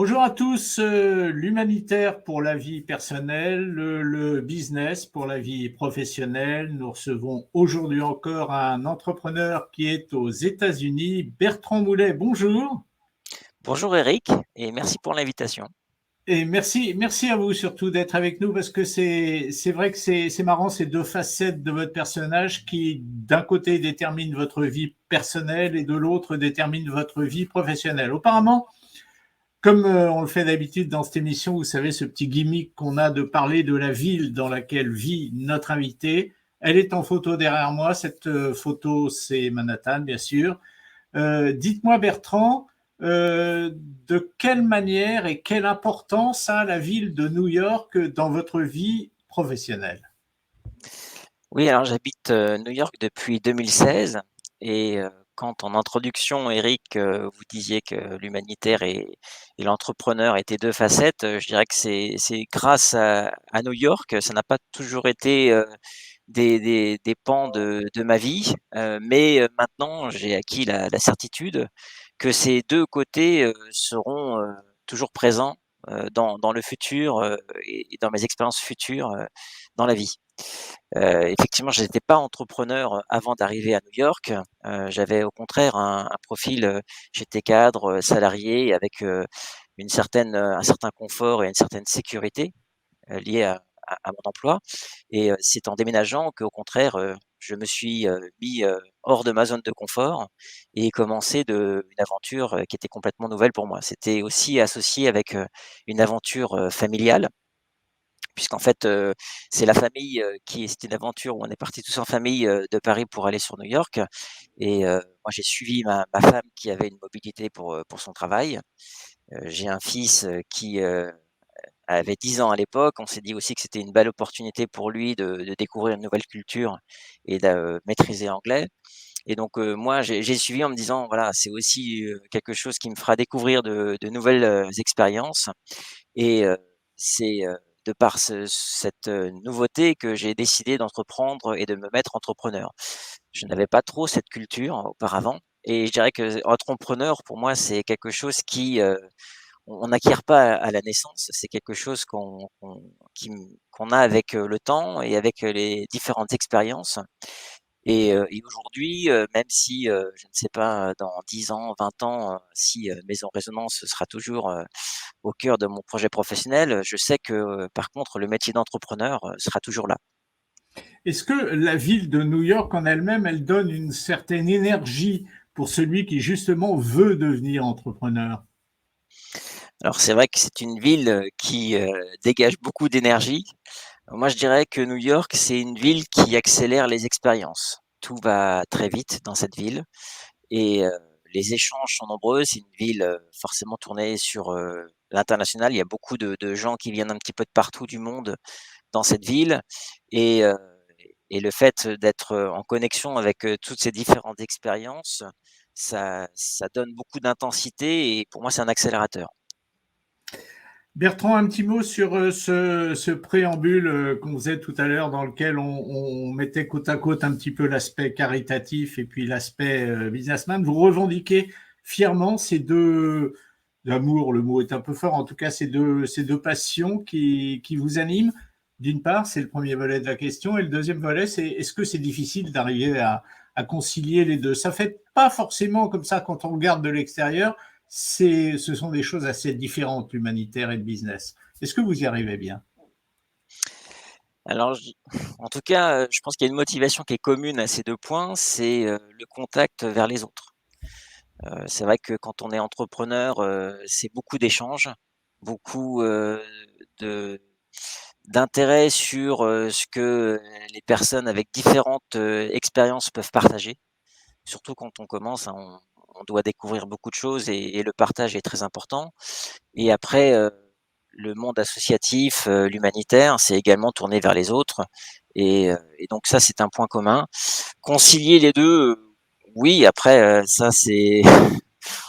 Bonjour à tous, l'humanitaire pour la vie personnelle, le business pour la vie professionnelle. Nous recevons aujourd'hui encore un entrepreneur qui est aux États-Unis, Bertrand Moulet. Bonjour Bonjour Eric et merci pour l'invitation. et merci à vous surtout d'être avec nous parce que c'est vrai que c'est marrant ces deux facettes de votre personnage qui d'un côté déterminent votre vie personnelle et de l'autre déterminent votre vie professionnelle. Auparavant, comme on le fait d'habitude dans cette émission, vous savez, ce petit gimmick qu'on a de parler de la ville dans laquelle vit notre invité. Elle est en photo derrière moi. Cette photo, c'est Manhattan, bien sûr. Dites-moi, Bertrand, de quelle manière et quelle importance a la ville de New York dans votre vie professionnelle? Oui, alors j'habite New York depuis 2016 et quand en introduction, Eric, vous disiez que l'humanitaire et l'entrepreneur étaient deux facettes, je dirais que c'est grâce à New York. Ça n'a pas toujours été des pans de ma vie, mais maintenant j'ai acquis la certitude que ces deux côtés seront toujours présents dans le futur et dans mes expériences futures dans la vie. Effectivement, je n'étais pas entrepreneur avant d'arriver à New York. J'avais au contraire un profil, j'étais cadre, salarié avec un certain confort et une certaine sécurité liée à mon emploi. Et c'est en déménageant qu'au contraire, je me suis mis hors de ma zone de confort et commencé une aventure qui était complètement nouvelle pour moi. C'était aussi associé avec une aventure familiale puisqu'en fait, c'est la famille, c'était une aventure où on est partis tous en famille, de Paris pour aller sur New York et moi j'ai suivi ma femme qui avait une mobilité pour son travail. J'ai un fils, qui, avait 10 ans à l'époque. On s'est dit aussi que c'était une belle opportunité pour lui de découvrir une nouvelle culture et de maîtriser l'anglais et donc moi j'ai suivi en me disant: «Voilà, c'est aussi, quelque chose qui me fera découvrir de nouvelles, expériences» et c'est, de par cette, nouveauté que j'ai décidé d'entreprendre et de me mettre entrepreneur. Je n'avais pas trop cette culture auparavant et je dirais que entrepreneur pour moi, c'est quelque chose on n'acquiert pas à la naissance, c'est quelque chose qu'on a avec, le temps et avec, les différentes expériences et aujourd'hui, même si, je ne sais pas, dans 10 ans, 20 ans, si, Maison Résonance sera toujours, au cœur de mon projet professionnel, je sais que, par contre, le métier d'entrepreneur, sera toujours là. Est-ce que la ville de New York en elle-même, elle donne une certaine énergie pour celui qui justement veut devenir entrepreneur? Alors c'est vrai que c'est une ville, qui, dégage beaucoup d'énergie. Moi, je dirais que New York, c'est une ville qui accélère les expériences. Tout va très vite dans cette ville et les échanges sont nombreux. C'est une ville, forcément tournée sur, l'international. Il y a beaucoup de gens qui viennent un petit peu de partout du monde dans cette ville et le fait d'être, en connexion avec, toutes ces différentes expériences, ça donne beaucoup d'intensité et pour moi, c'est un accélérateur. Bertrand, un petit mot sur ce préambule qu'on faisait tout à l'heure dans lequel on mettait côte à côte un petit peu l'aspect caritatif et puis l'aspect businessman. Vous revendiquez fièrement ces deux amours, le mot est un peu fort, en tout cas ces deux passions qui vous animent. D'une part, c'est le premier volet de la question, et le deuxième volet, c'est est-ce que c'est difficile d'arriver à concilier les deux? Ça fait pas forcément comme ça quand on regarde de l'extérieur, ce sont des choses assez différentes, l'humanitaire et le business. Est-ce que vous y arrivez bien? Alors en tout cas, je pense qu'il y a une motivation qui est commune à ces 2 points, c'est, le contact vers les autres. C'est vrai que quand on est entrepreneur, c'est beaucoup d'échanges, beaucoup, de d'intérêt sur, ce que les personnes avec différentes, expériences peuvent partager. Surtout quand on commence, hein, on doit découvrir beaucoup de choses et le partage est très important et après, le monde associatif, l'humanitaire, c'est également tourné vers les autres et donc ça, c'est un point commun. Concilier les 2, oui, après, ça c'est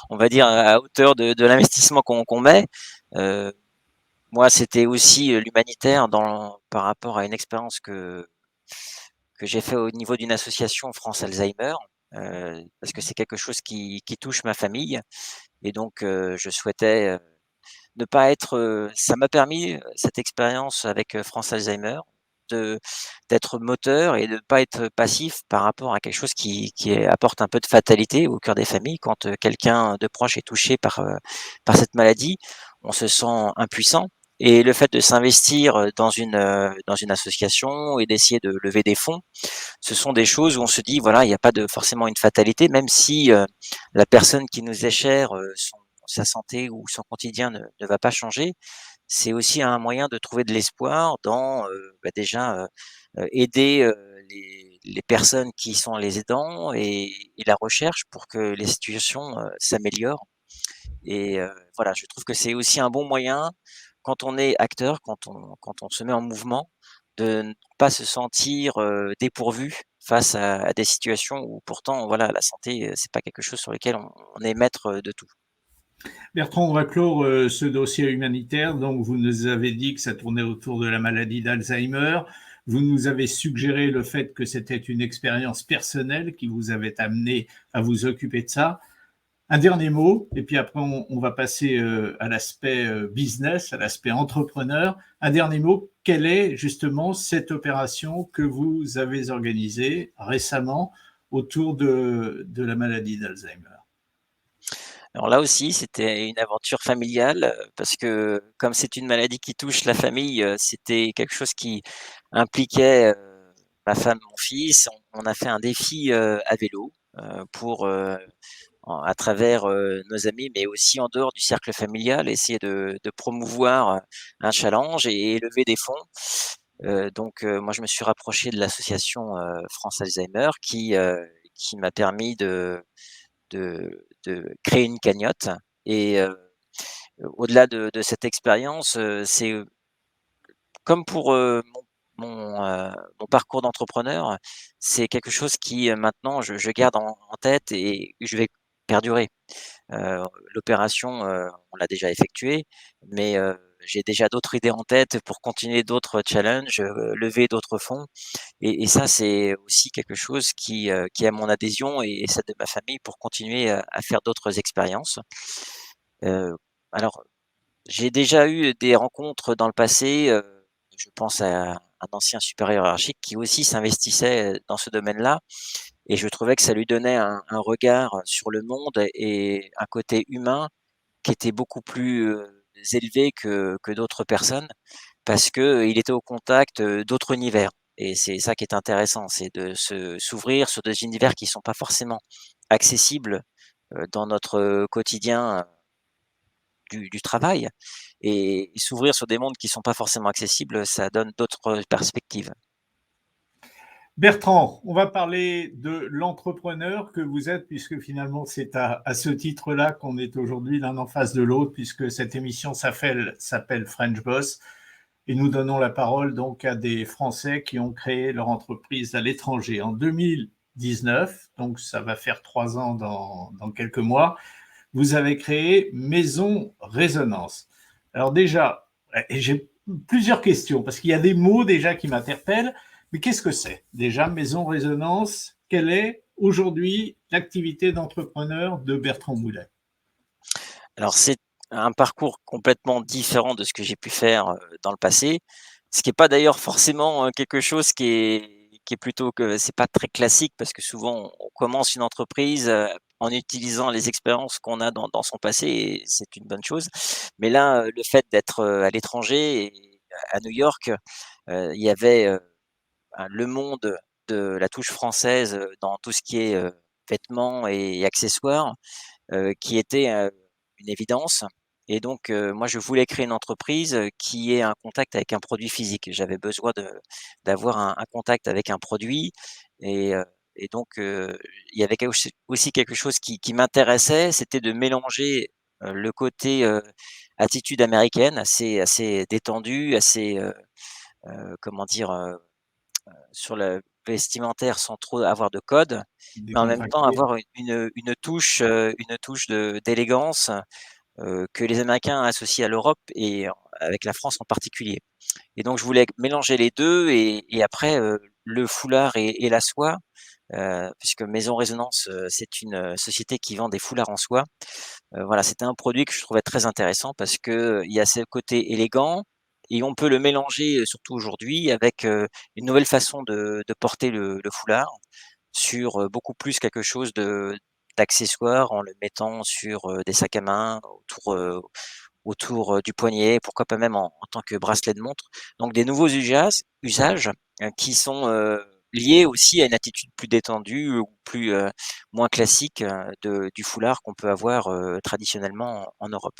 on va dire à hauteur de l'investissement qu'on met. Heu, Moi, c'était aussi, l'humanitaire par rapport à une expérience que j'ai fait au niveau d'une association France Alzheimer, parce que c'est quelque chose qui touche ma famille et donc je souhaitais, ne pas être, ça m'a permis, cette expérience avec, France Alzheimer, de d'être moteur et de ne pas être passif par rapport à quelque chose qui apporte un peu de fatalité au cœur des familles. Quand, quelqu'un de proche est touché par cette maladie, on se sent impuissant et le fait de s'investir, dans une association et d'essayer de lever des fonds, ce sont des choses où on se dit voilà, il n'y a pas de forcément une fatalité, même si la personne qui nous est chère, sa santé ou son quotidien ne va pas changer. C'est aussi un moyen de trouver de l'espoir dans déjà aider les personnes qui sont les aidants et la recherche pour que les situations s'améliorent. Et voilà, je trouve que c'est aussi un bon moyen, quand on est acteur, quand on se met en mouvement, de ne pas se sentir, dépourvu face à des situations où pourtant, voilà, la santé, c'est pas quelque chose sur lequel on est maître, de tout. Bertrand, on va clore ce dossier humanitaire. Donc, vous nous avez dit que ça tournait autour de la maladie d'Alzheimer. Vous nous avez suggéré le fait que c'était une expérience personnelle qui vous avait amené à vous occuper de ça. Un dernier mot, et puis après on va passer à l'aspect business, à l'aspect entrepreneur. Un dernier mot, quelle est justement cette opération que vous avez organisée récemment autour de la maladie d'Alzheimer? Alors là aussi, c'était une aventure familiale, parce que comme c'est une maladie qui touche la famille, c'était quelque chose qui impliquait, ma femme, mon fils. On a fait un défi, à vélo, pour, à travers, nos amis, mais aussi en dehors du cercle familial, essayer de promouvoir, un challenge et lever des fonds. Moi je me suis rapproché de l'association, France Alzheimer qui m'a permis de créer une cagnotte et au-delà de cette expérience, c'est, comme pour, mon parcours d'entrepreneur, c'est quelque chose qui, maintenant je garde en tête et je vais perdurer. Heu, L'opération, on l'a déjà effectuée, mais j'ai déjà d'autres idées en tête pour continuer d'autres challenges, lever d'autres fonds et ça, c'est aussi quelque chose qui a mon adhésion et celle de ma famille pour continuer à faire d'autres expériences. Heu, alors, j'ai déjà eu des rencontres dans le passé, je pense à un ancien supérieur hiérarchique qui aussi s'investissait, dans ce domaine-là et je trouvais que ça lui donnait un regard sur le monde et un côté humain qui était beaucoup plus, élevé que d'autres personnes parce qu'il était au contact, d'autres univers et c'est ça qui est intéressant, c'est de s'ouvrir sur des univers qui sont pas forcément accessibles, dans notre, quotidien, du travail et s'ouvrir sur des mondes qui sont pas forcément accessibles, ça donne d'autres perspectives. Bertrand, on va parler de l'entrepreneur que vous êtes, puisque finalement c'est à ce titre-là qu'on est aujourd'hui l'un en face de l'autre, puisque cette émission s'appelle French Boss. Et nous donnons la parole donc à des Français qui ont créé leur entreprise à l'étranger. En 2019, donc ça va faire 3 ans dans quelques mois, vous avez créé Maison Résonance. Alors déjà, j'ai plusieurs questions, parce qu'il y a des mots déjà qui m'interpellent, mais qu'est-ce que c'est déjà Maison Résonance? Quelle est aujourd'hui l'activité d'entrepreneur de Bertrand Boulet? Alors c'est un parcours complètement différent de ce que j'ai pu faire, dans le passé. Ce qui est pas d'ailleurs forcément, quelque chose qui est plutôt que c'est pas très classique parce que souvent on commence une entreprise, en utilisant les expériences qu'on a dans son passé et c'est une bonne chose. Mais là, le fait d'être, à l'étranger et à New York, il y avait, le monde de la touche française, dans tout ce qui est, vêtements et accessoires, qui était, une évidence et moi je voulais créer une entreprise, qui ait un contact avec un produit physique. J'avais besoin d'avoir un contact avec un produit et heu il y avait aussi quelque chose qui m'intéressait, c'était de mélanger, le côté, attitude américaine assez détendue, assez, comment dire? Sur le vestimentaire sans trop avoir de code, mais en même temps Décontracté. avoir une touche de d'élégance, que les Américains associent à l'Europe et avec la France en particulier. Et donc je voulais mélanger les 2 et après, le foulard et la soie, puisque Maison Résonance, c'est une société qui vend des foulards en soie. Voilà, c'était un produit que je trouvais très intéressant parce que il y a ce côté élégant et on peut le mélanger, surtout aujourd'hui, avec une nouvelle façon de porter le foulard sur beaucoup plus quelque chose d'accessoire en le mettant sur des sacs à main autour du poignet, pourquoi pas même en tant que bracelet de montre. Donc des nouveaux usages qui sont liés aussi à une attitude plus détendue ou moins classique du foulard qu'on peut avoir traditionnellement en Europe.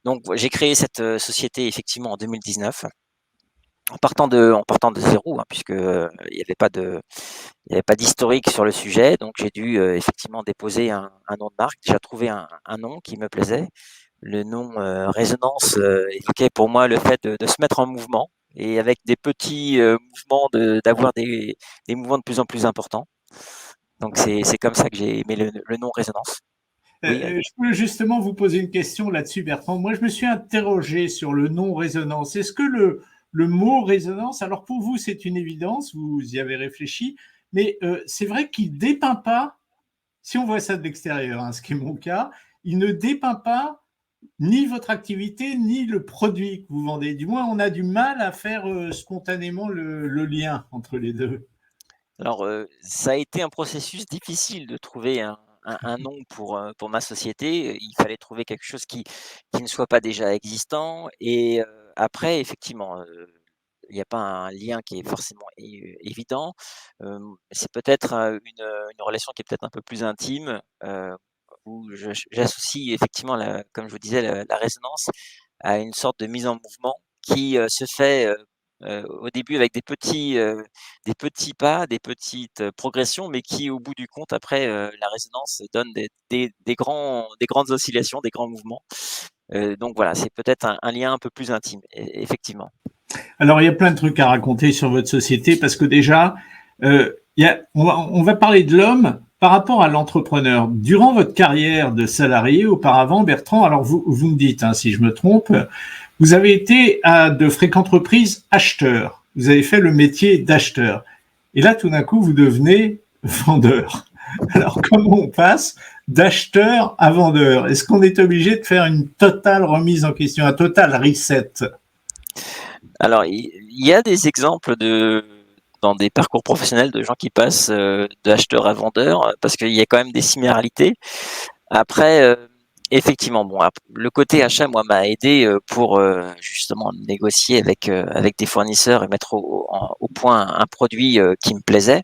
Donc j'ai créé cette société effectivement en 2019 en partant de zéro, hein, puisque il y avait pas d'historique sur le sujet, donc j'ai dû effectivement déposer un nom de marque. J'ai trouvé un nom qui me plaisait. Le nom Résonance évoquait pour moi le fait de se mettre en mouvement et avec des petits mouvements d'avoir des mouvements de plus en plus importants. Donc c'est comme ça que j'ai aimé le nom Résonance. Oui, Je peux justement vous poser une question là-dessus, Bertrand. Moi, je me suis interrogé sur le nom résonance. Est-ce que le mot résonance, alors pour vous, c'est une évidence, vous y avez réfléchi, mais c'est vrai qu'il dépeint pas, si on voit ça de l'extérieur, hein, ce qui est mon cas, il ne dépeint pas ni votre activité, ni le produit que vous vendez. Du moins, on a du mal à faire spontanément le lien entre les deux. alors ça a été un processus difficile de trouver un nom pour ma société. Il fallait trouver quelque chose qui ne soit pas déjà existant et après effectivement, il n'y a pas un lien qui est forcément évident. C'est peut-être, une relation qui est peut-être un peu plus intime, où j'associe effectivement comme je vous disais, la résonance à une sorte de mise en mouvement qui, se fait, au début avec des petits pas, des petites progressions, mais qui au bout du compte après, la résonance donne des grandes oscillations, des grands mouvements. Donc voilà, c'est peut-être un lien un peu plus intime, effectivement. Alors, il y a plein de trucs à raconter sur votre société parce que déjà, on va parler de l'homme par rapport à l'entrepreneur. Durant votre carrière de salarié, auparavant, Bertrand, alors vous me dites hein, si je me trompe, vous avez été à de fréquentes reprises acheteur. Vous avez fait le métier d'acheteur. Et là, tout d'un coup, vous devenez vendeur. Alors, comment on passe d'acheteur à vendeur? Est-ce qu'on est obligé de faire une totale remise en question, un total reset? Alors, il y a des exemples dans des parcours professionnels de gens qui passent d'acheteur à vendeur, parce qu'il y a quand même des similarités. Après, effectivement, bon, le côté achat, moi, m'a aidé pour justement négocier avec des fournisseurs et mettre au point un produit qui me plaisait.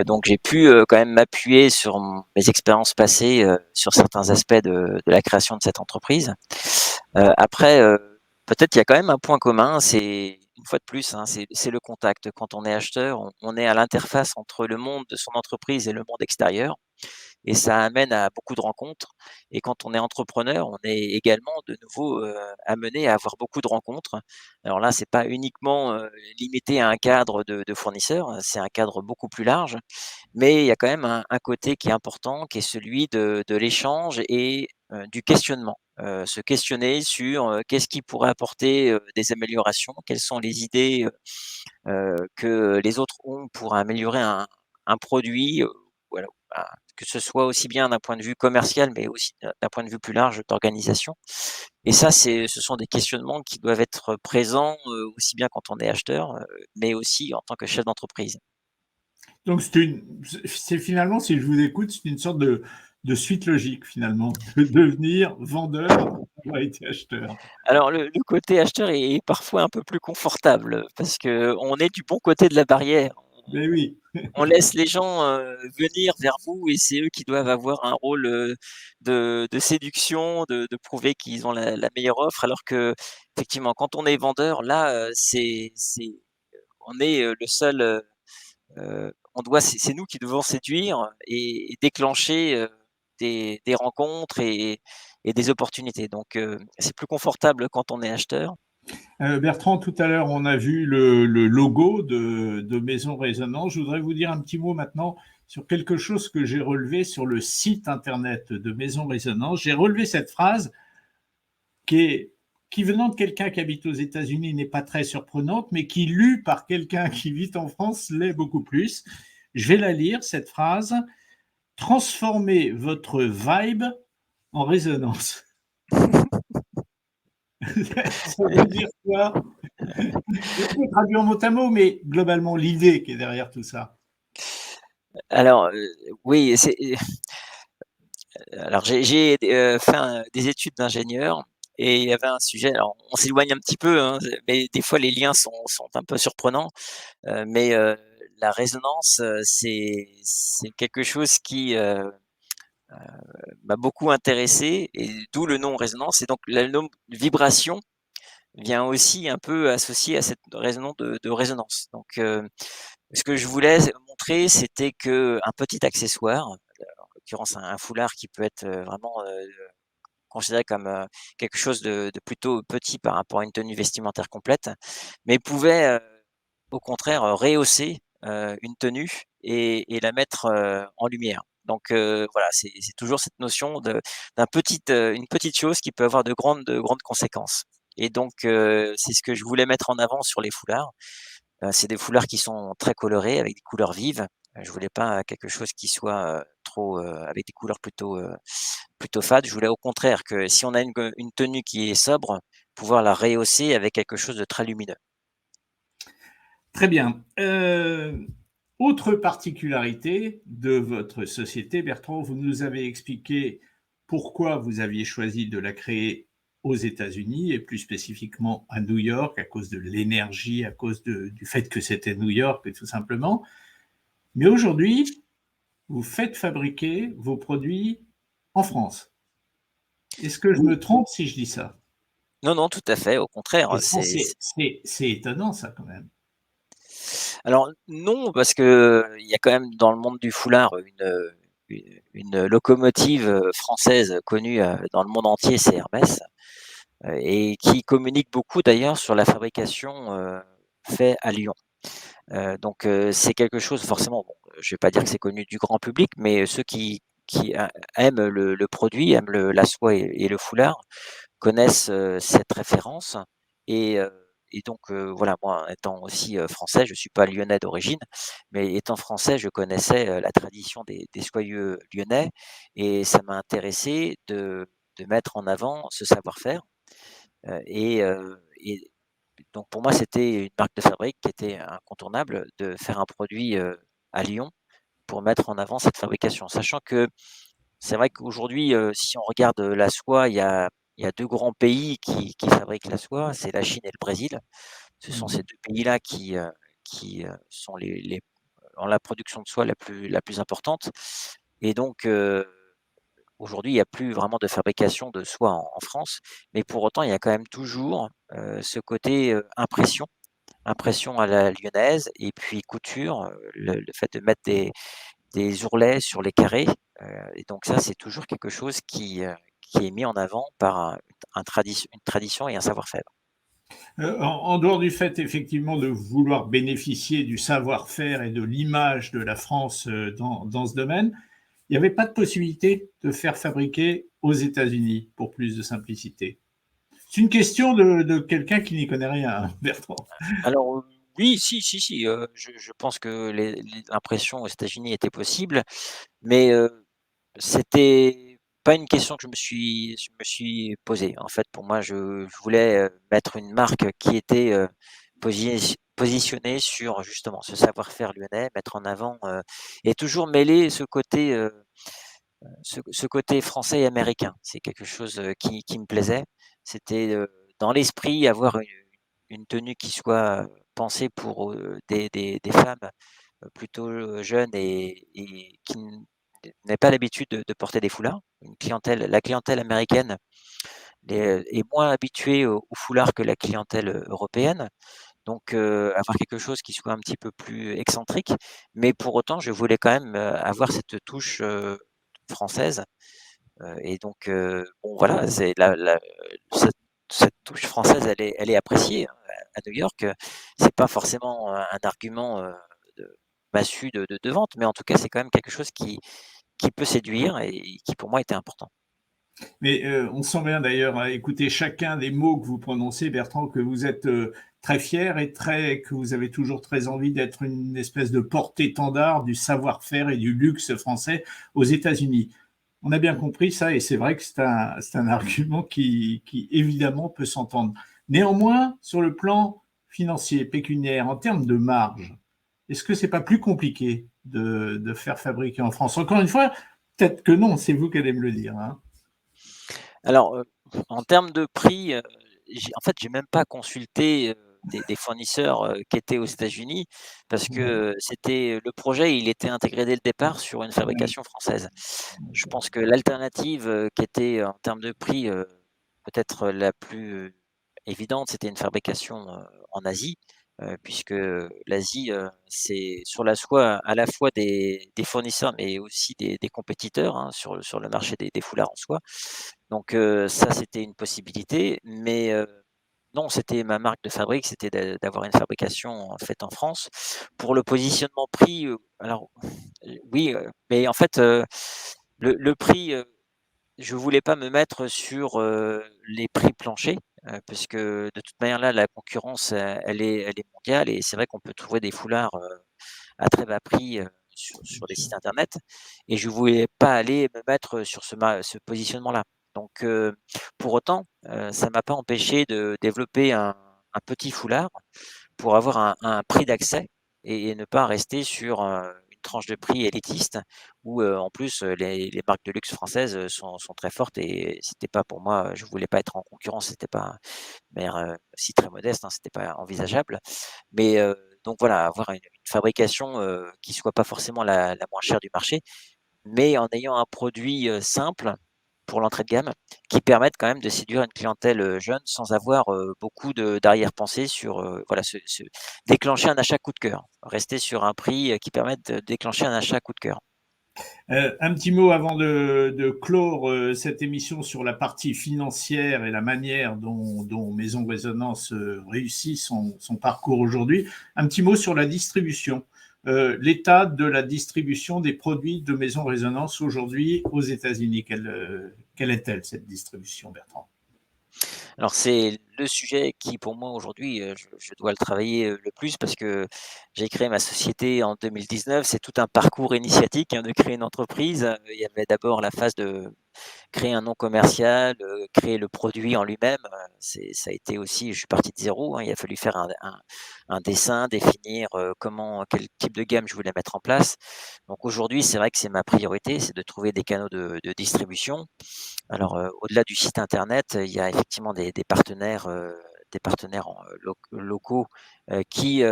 Donc, j'ai pu quand même m'appuyer sur mes expériences passées sur certains aspects de la création de cette entreprise. Après, peut-être qu'il y a quand même un point commun, c'est une fois de plus, hein, c'est le contact. Quand on est acheteur, on est à l'interface entre le monde de son entreprise et le monde extérieur et ça amène à beaucoup de rencontres et quand on est entrepreneur, on est également de nouveau, amené à avoir beaucoup de rencontres. Alors là, c'est pas uniquement, limité à un cadre de fournisseurs, hein, c'est un cadre beaucoup plus large, mais il y a quand même un côté qui est important, qui est celui de l'échange et du questionnement. Se questionner sur, qu'est-ce qui pourrait apporter, des améliorations? Quelles sont les idées, que les autres ont pour améliorer un produit, voilà, bah, que ce soit aussi bien d'un point de vue commercial, mais aussi d'un point de vue plus large d'organisation. Et ça, ce sont des questionnements qui doivent être présents, aussi bien quand on est acheteur, mais aussi en tant que chef d'entreprise. Donc, c'est finalement, si je vous écoute, c'est une sorte de suite logique, finalement, de devenir vendeur après avoir été acheteur. Alors le côté acheteur est parfois un peu plus confortable, parce qu'on est du bon côté de la barrière. Mais oui. On laisse les gens, venir vers vous et c'est eux qui doivent avoir un rôle, de séduction, de prouver qu'ils ont la meilleure offre alors qu'effectivement quand on est vendeur là, on est, le seul, c'est nous qui devons séduire et déclencher, des rencontres et des opportunités donc c'est plus confortable quand on est acheteur. Bertrand, tout à l'heure, on a vu le logo de Maison Résonance. Je voudrais vous dire un petit mot maintenant sur quelque chose que j'ai relevé sur le site internet de Maison Résonance. J'ai relevé cette phrase qui est qui venant de quelqu'un qui habite aux États-Unis n'est pas très surprenante, mais qui lue par quelqu'un qui vit en France l'est beaucoup plus. Je vais la lire, cette phrase. Transformez votre vibe en résonance. Ça veut dire quoi? Je peux traduire mot à mot, mais globalement, l'idée qui est derrière tout ça. Alors, oui, alors j'ai fait des études d'ingénieur et il y avait un sujet, alors on s'éloigne un petit peu, hein, mais des fois les liens sont un peu surprenants, mais la résonance, c'est quelque chose qui, m'a beaucoup intéressé et d'où le nom résonance et donc le nom vibration vient aussi un peu associé à cette raison de résonance. Donc, ce que je voulais montrer, c'était qu'un petit accessoire, en l'occurrence un foulard qui peut être vraiment considéré comme quelque chose de plutôt petit par rapport à une tenue vestimentaire complète, mais pouvait au contraire rehausser une tenue et la mettre en lumière. Donc voilà, c'est toujours cette notion une petite chose qui peut avoir de grandes conséquences. Et donc c'est ce que je voulais mettre en avant sur les foulards. C'est des foulards qui sont très colorés avec des couleurs vives. Je voulais pas quelque chose qui soit trop avec des couleurs plutôt fades. Je voulais au contraire que si on a une tenue qui est sobre, pouvoir la rehausser avec quelque chose de très lumineux. Très bien. Autre particularité de votre société, Bertrand, vous nous avez expliqué pourquoi vous aviez choisi de la créer aux États-Unis et plus spécifiquement à New York à cause de l'énergie, à cause du fait que c'était New York et tout simplement. Mais aujourd'hui, vous faites fabriquer vos produits en France. Est-ce que je me trompe si je dis ça? Non, non, tout à fait. Au contraire, Et ça, c'est étonnant, ça, quand même. alors non, parce que il y a quand même dans le monde du foulard une locomotive française connue dans le monde entier, c'est Hermès, et qui communique beaucoup d'ailleurs sur la fabrication faite à Lyon. Donc c'est quelque chose forcément, bon, je vais pas dire que c'est connu du grand public, mais ceux qui aiment le produit, aiment la soie et le foulard, connaissent cette référence et heu et donc voilà, moi étant aussi français, je suis pas lyonnais d'origine, mais étant français, je connaissais la tradition des soyeux lyonnais et ça m'a intéressé de mettre en avant ce savoir-faire, et donc pour moi, c'était une marque de fabrique qui était incontournable de faire un produit à Lyon pour mettre en avant cette fabrication. Sachant que c'est vrai qu'aujourd'hui, si on regarde la soie, il y a deux grands pays qui fabriquent la soie, c'est la Chine et le Brésil. Ce sont ces Mhm. deux pays-là qui sont ont la production de soie la plus importante. Et donc, aujourd'hui, il n'y a plus vraiment de fabrication de soie en France, mais pour autant, il y a quand même toujours ce côté impression à la lyonnaise et puis couture, le fait de mettre des ourlets sur les carrés, et donc ça, c'est toujours quelque chose qui est mis en avant par une tradition et un savoir-faire. En dehors du fait, effectivement, de vouloir bénéficier du savoir-faire et de l'image de la France dans ce domaine, il n'y avait pas de possibilité de faire fabriquer aux États-Unis pour plus de simplicité. C'est une question de quelqu'un qui n'y connaît rien, hein, Bertrand. Alors, oui, si, je pense que l'impression aux États-Unis était possible, mais c'était pas une question que je me suis posée. En fait, pour moi, je voulais mettre une marque qui était positionnée sur justement ce savoir-faire lyonnais, mettre en avant et toujours mêler ce côté français et américain. C'est quelque chose qui me plaisait. C'était dans l'esprit avoir une tenue qui soit pensée pour des femmes plutôt jeunes et qui n'aient pas l'habitude de porter des foulards. La clientèle américaine est moins habituée au foulard que la clientèle européenne. Donc, avoir quelque chose qui soit un petit peu plus excentrique, mais pour autant, je voulais quand même avoir cette touche française. Et donc, bon, voilà, cette touche française, elle est appréciée hein, à New York. C'est pas forcément un argument massu de vente, mais en tout cas, c'est quand même quelque chose qui peut séduire et qui pour moi était important. Mais on sent bien d'ailleurs à écouter chacun des mots que vous prononcez, Bertrand, que vous êtes très fier et que vous avez toujours très envie d'être une espèce de porte-étendard du savoir-faire et du luxe français aux États-Unis. On a bien compris ça et c'est vrai que c'est un argument qui évidemment peut s'entendre. Néanmoins, sur le plan financier, pécuniaire, en termes de marge, est-ce que c'est pas plus compliqué de faire fabriquer en France? Encore une fois, peut-être que non, c'est vous qui allez me le dire, hein. Alors, en termes de prix, en fait, j'ai même pas consulté, des fournisseurs, qui étaient aux États-Unis parce Ouais, que c'était le projet, il était intégré dès le départ sur une ouais, fabrication française. Je d'accord. pense que l'alternative, qui était en termes de prix, peut-être la plus évidente, c'était une fabrication, en Asie, puisque l'Asie, c'est sur la soie à la fois des fournisseurs, mais aussi des compétiteurs, hein, sur le marché des foulards en soie. Donc ça, c'était une possibilité, mais non, c'était ma marque de fabrique, c'était d'avoir une fabrication faite en France. Pour le positionnement prix, alors oui, mais en fait, le prix, je voulais pas me mettre sur, les prix planchers, puisque de toute manière là, la concurrence, elle est mondiale et c'est vrai qu'on peut trouver des foulards, à très bas prix, sur des sites internet et je voulais pas aller me mettre sur ce positionnement-là. Donc pour autant, ça m'a pas empêché de développer un petit foulard pour avoir un prix d'accès et ne pas rester sur, une tranche de prix élitiste où, en plus, les marques de luxe françaises, sont très fortes et c'était pas pour moi, je voulais pas être en concurrence, c'était pas de manière, aussi très modeste, hein, c'était pas envisageable. Mais donc voilà, avoir une fabrication, qui soit pas forcément la moins chère du marché, mais en ayant un produit, simple pour l'entrée de gamme, qui permette quand même de séduire une clientèle, jeune sans avoir, beaucoup de d'arrière-pensée sur, voilà, se déclencher un achat coup de cœur. Rester sur un prix, qui permette de déclencher un achat coup de cœur. Un petit mot avant de clore cette émission sur la partie financière et la manière dont Maison Résonance réussit son parcours aujourd'hui. Un petit mot sur la distribution. L'état de la distribution des produits de Maison Résonance aujourd'hui aux États-Unis. Quelle est-elle, cette distribution, Bertrand? Alors c'est le sujet qui pour moi aujourd'hui, je dois le travailler, le plus parce que j'ai créé ma société en 2019. C'est tout un parcours initiatique, hein, de créer une entreprise. Il y avait d'abord la phase de créer un nom commercial, créer le produit en lui-même, ça a été aussi je suis parti de zéro, hein. Il a fallu faire un dessin, définir, quel type de gamme je voulais mettre en place. Donc aujourd'hui, c'est vrai que c'est ma priorité, c'est de trouver des canaux de distribution. Alors, au-delà du site internet, il y a effectivement des partenaires locaux, qui,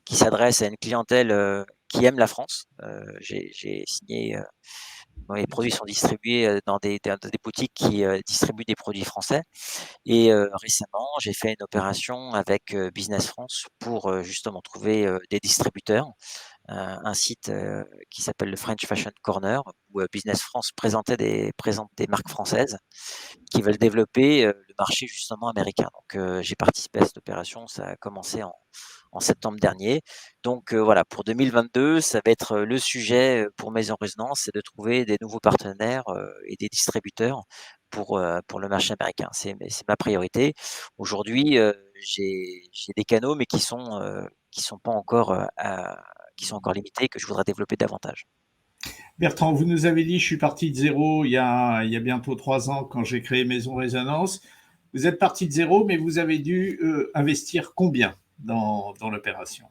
qui s'adressent à une clientèle, qui aime la France. J'ai signé, dont les produits sont distribués, dans des boutiques qui, distribuent des produits français et récemment, j'ai fait une opération avec, Business France pour, justement trouver, des distributeurs, un site, qui s'appelle le French Fashion Corner où, Business France présente des marques françaises qui veulent développer, le marché justement américain. Donc, j'ai participé à cette opération, ça a commencé en septembre dernier. Donc, voilà, pour 2022, ça va être, le sujet, pour Maison Résonance, c'est de trouver des nouveaux partenaires, et des distributeurs pour le marché américain. C'est ma priorité. Aujourd'hui, j'ai des canaux, mais qui sont pas encore, qui sont encore limités, que je voudrais développer davantage. Bertrand, vous nous avez dit, je suis parti de zéro il y a bientôt 3 ans quand j'ai créé Maison Résonance. Vous êtes parti de zéro, mais vous avez dû investir combien dans l'opération?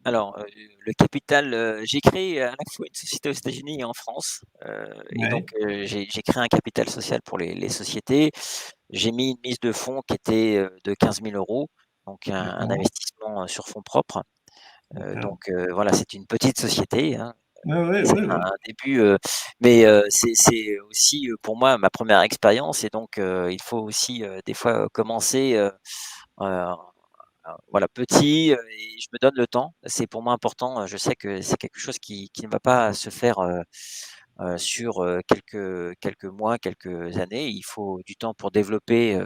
Alors, le capital, j'ai créé à la fois une société aux États-Unis et en France, et donc, Ouais, j'ai créé un capital social pour les sociétés. J'ai mis une mise de fonds qui était, de 15 000 €, donc un d'accord, investissement, sur fonds propres. d'accord. Donc, voilà, c'est une petite société, hein, Ouais, ouais, c'est ouais, ouais. un début, mais c'est aussi, pour moi ma première expérience et donc, il faut aussi, des fois, commencer, heu voilà, petit, et je me donne le temps. C'est pour moi important, je sais que c'est quelque chose qui ne va pas se faire, sur, quelques mois, quelques années. Il faut du temps pour développer,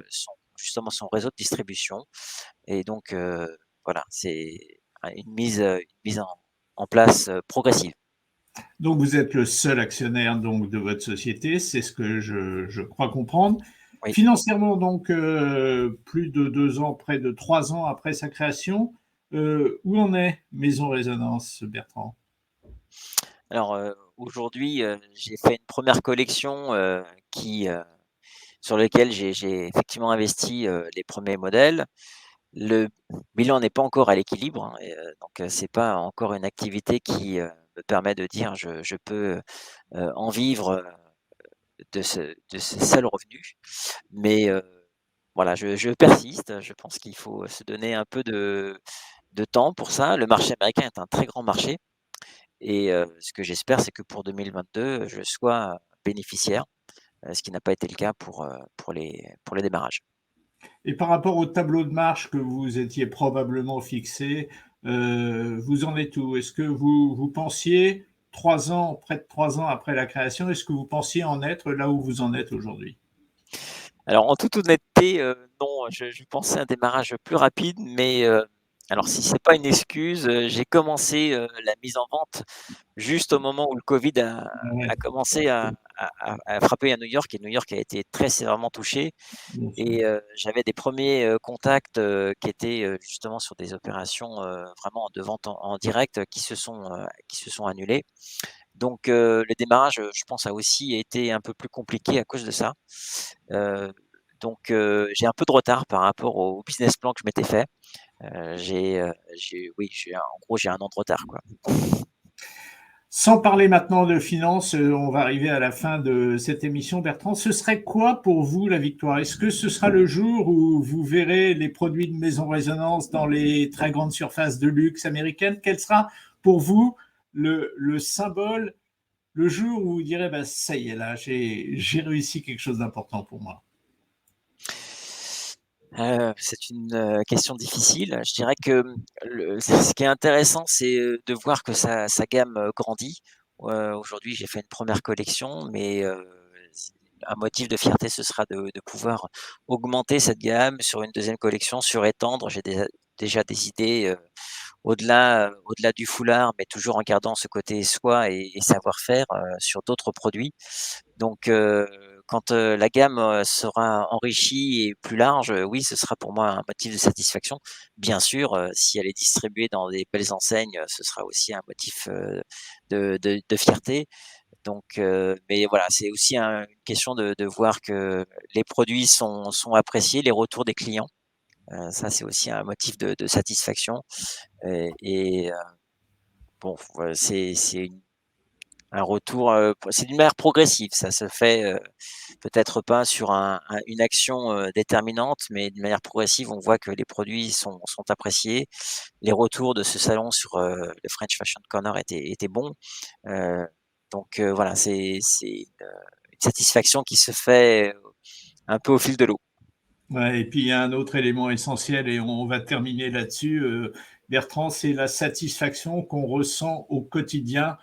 justement son réseau de distribution et donc voilà, c'est une mise en place, progressive. Donc vous êtes le seul actionnaire donc de votre société, c'est ce que je crois comprendre. Oui. Financièrement, donc, plus de 2 ans, près de 3 ans après sa création, où en est Maison Résonance, Bertrand? Alors, aujourd'hui, j'ai fait une première collection, qui, sur lequel j'ai effectivement investi, les premiers modèles. Le bilan n'est pas encore à l'équilibre, hein, et donc c'est pas encore une activité qui, me permet de dire: «Je peux, en vivre, de ce seul revenu». Mais voilà, je persiste, je pense qu'il faut se donner un peu de temps pour ça. Le marché américain est un très grand marché et ce que j'espère, c'est que pour 2022, je sois bénéficiaire, ce qui n'a pas été le cas pour les démarrages. Et par rapport au tableau de marche que vous étiez probablement fixé, vous en êtes où? Est-ce que vous pensiez 3 ans, près de 3 ans après la création, est-ce que vous pensiez en être là où vous en êtes aujourd'hui? Alors en toute honnêteté, non, je pensais à un démarrage plus rapide, mais alors si c'est pas une excuse, j'ai commencé, la mise en vente juste au moment où le Covid a Ouais, commencé à frapper à New York et New York a été très sévèrement touché bien sûr. et j'avais des premiers contacts, qui étaient, justement sur des opérations, vraiment de vente en direct, qui se sont annulées. Donc le démarrage, je pense, a aussi été un peu plus compliqué à cause de ça. Heu, donc j'ai un peu de retard par rapport au business plan que je m'étais fait. J'ai en gros, j'ai 1 an de retard, quoi. Sans parler maintenant de finances, on va arriver à la fin de cette émission, Bertrand. Ce serait quoi pour vous la victoire? Est-ce que ce sera le jour où vous verrez les produits de Maison Résonance dans les très grandes surfaces de luxe américaines? Quel sera pour vous le symbole, le jour où vous direz, bah, ça y est, là, j'ai réussi quelque chose d'important pour moi? C'est une, question difficile. Je dirais que, ce qui est intéressant, c'est, de voir que sa gamme, grandit. Aujourd'hui, j'ai fait une première collection, mais s un motif de fierté, ce sera de pouvoir augmenter cette gamme sur une deuxième collection, surétendre. J'ai déjà des idées, au-delà du foulard, mais toujours en gardant ce côté soie et savoir-faire, sur d'autres produits. Donc quand, la gamme, sera enrichie et plus large, oui, ce sera pour moi un motif de satisfaction. Bien sûr, si elle est distribuée dans des belles enseignes, ce sera aussi un motif, de fierté. Donc mais voilà, c'est aussi une question de voir que les produits sont appréciés, les retours des clients. Ça, c'est aussi un motif de satisfaction et bon, voilà, c'est un retour, c'est d'une manière progressive. Ça se fait, peut-être pas sur une action, déterminante, mais d'une manière progressive, on voit que les produits sont appréciés. Les retours de ce salon sur, le French Fashion Corner étaient bons. Heu, donc voilà, c'est une satisfaction qui se fait, un peu au fil de l'eau. Ouais, et puis il y a un autre élément essentiel et on va terminer là-dessus, Bertrand, c'est la satisfaction qu'on ressent au quotidien,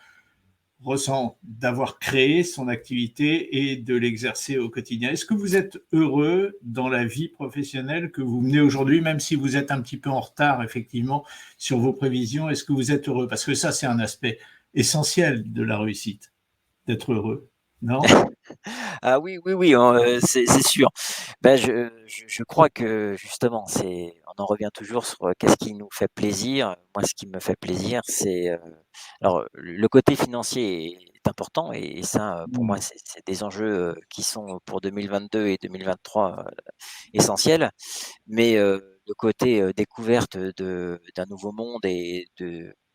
ressent d'avoir créé son activité et de l'exercer au quotidien. Est-ce que vous êtes heureux dans la vie professionnelle que vous menez aujourd'hui, même si vous êtes un petit peu en retard effectivement sur vos prévisions? Est-ce que vous êtes heureux? Parce que ça, c'est un aspect essentiel de la réussite, d'être heureux, non? Ah oui, oui, oui, c'est sûr. Ben, je crois que justement, on en revient toujours sur, qu'est-ce qui nous fait plaisir. Moi, ce qui me fait plaisir, c'est, alors le côté financier est important et ça, pour moi, Mmh. c'est des enjeux, qui sont pour 2022 et 2023, essentiels. Mais, le côté, découverte, d'un nouveau monde et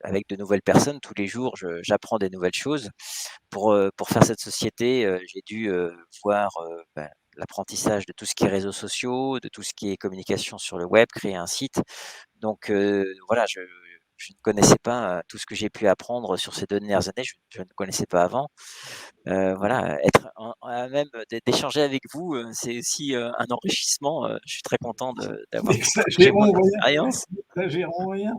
avec de nouvelles personnes, tous les jours, j'apprends des nouvelles choses. Pour faire cette société, j'ai dû, voir, l'apprentissage de tout ce qui est réseaux sociaux, de tout ce qui est communication sur le web, créer un site. Donc voilà, je ne connaissais pas, tout ce que j'ai pu apprendre sur ces 2 dernières années, je ne connaissais pas avant. Voilà, être à même d'échanger avec vous, c'est aussi, un enrichissement, je suis très content d'avoir pu partager mon N'exagérons rien, expérience. n'exagérons rien.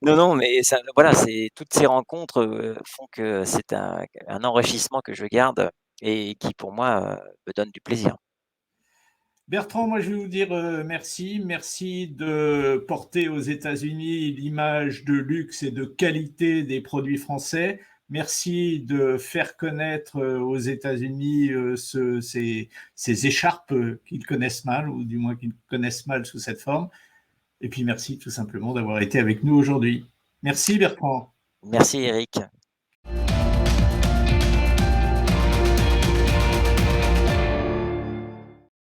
Non, non, mais ça voilà, c'est toutes ces rencontres, font que c'est un enrichissement que je garde et qui pour moi, me donne du plaisir. Bertrand, moi je vais vous dire merci. Merci de porter aux États-Unis l'image de luxe et de qualité des produits français. Merci de faire connaître aux États-Unis ces écharpes qu'ils connaissent mal, ou du moins qu'ils connaissent mal sous cette forme. Et puis merci tout simplement d'avoir été avec nous aujourd'hui. Merci Bertrand. Merci Eric.